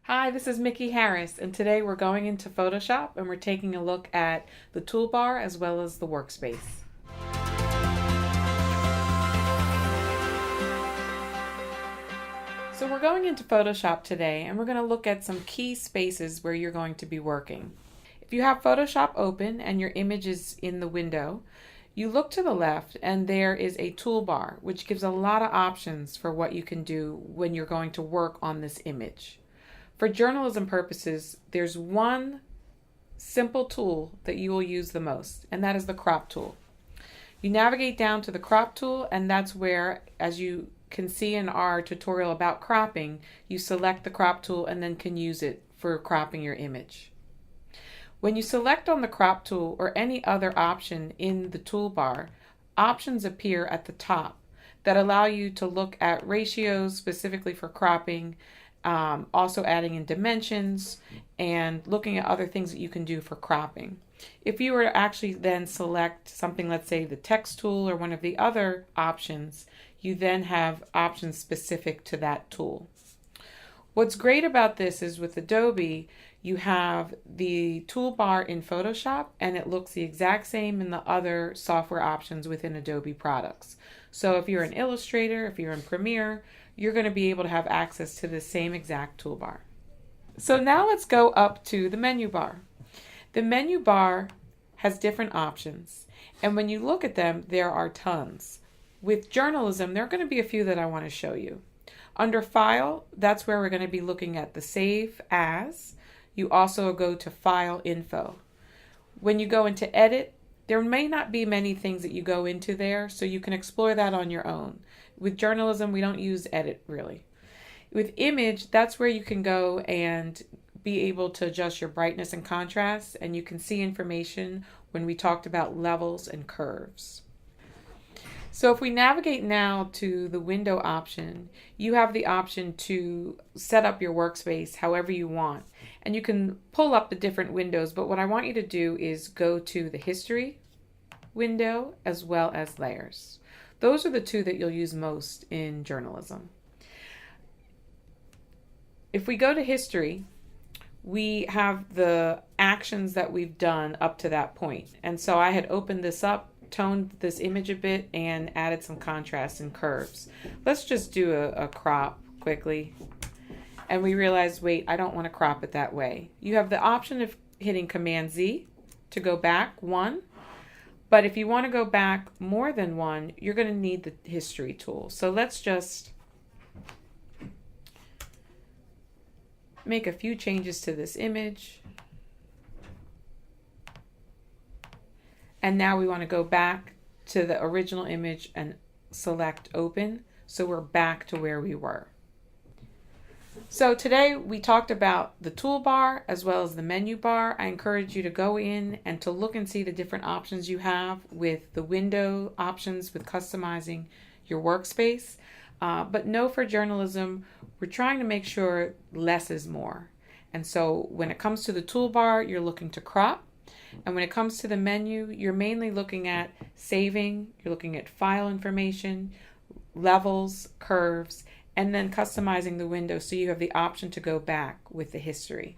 Hi, this is Mickey Harris, and today we're going into Photoshop and we're taking a look at the toolbar as well as the workspace. So we're going into Photoshop today and we're going to look at some key spaces where you're going to be working. If you have Photoshop open and your image is in the window, you look to the left and there is a toolbar which gives a lot of options for what you can do when you're going to work on this image. For journalism purposes, there's one simple tool that you will use the most, and that is the crop tool. You navigate down to the crop tool, and that's where, as you can see in our tutorial about cropping, you select the crop tool and then can use it for cropping your image. When you select on the crop tool or any other option in the toolbar, options appear at the top that allow you to look at ratios specifically for cropping, also adding in dimensions and looking at other things that you can do for cropping. If you were to actually then select something, let's say the text tool or one of the other options, you then have options specific to that tool. What's great about this is with Adobe, you have the toolbar in Photoshop and it looks the exact same in the other software options within Adobe products. So if you're an illustrator, if you're in Premiere, you're going to be able to have access to the same exact toolbar. So now let's go up to the menu bar. The menu bar has different options, and when you look at them, there are tons. With journalism, there are going to be a few that I want to show you. Under File, that's where we're going to be looking at the Save As. You also go to File Info. When you go into Edit, there may not be many things that you go into there, so you can explore that on your own. With journalism, we don't use Edit really. With Image, that's where you can go and be able to adjust your brightness and contrast, and you can see information when we talked about levels and curves. So if we navigate now to the window option, you have the option to set up your workspace however you want. And you can pull up the different windows, but what I want you to do is go to the History window as well as Layers. Those are the two that you'll use most in journalism. If we go to History, we have the actions that we've done up to that point. And so I had opened this up, toned this image a bit, and added some contrast and curves. Let's just do a crop quickly. And we realized, wait, I don't want to crop it that way. You have the option of hitting Command Z to go back one. But if you want to go back more than one, you're going to need the History tool. So let's just make a few changes to this image. And now we want to go back to the original image and select Open. So we're back to where we were. So today we talked about the toolbar as well as the menu bar. I encourage you to go in and to look and see the different options you have with the window options with customizing your workspace. But know for journalism, we're trying to make sure less is more. And so when it comes to the toolbar, you're looking to crop. And when it comes to the menu, you're mainly looking at saving, you're looking at file information, levels, curves, and then customizing the window so you have the option to go back with the history.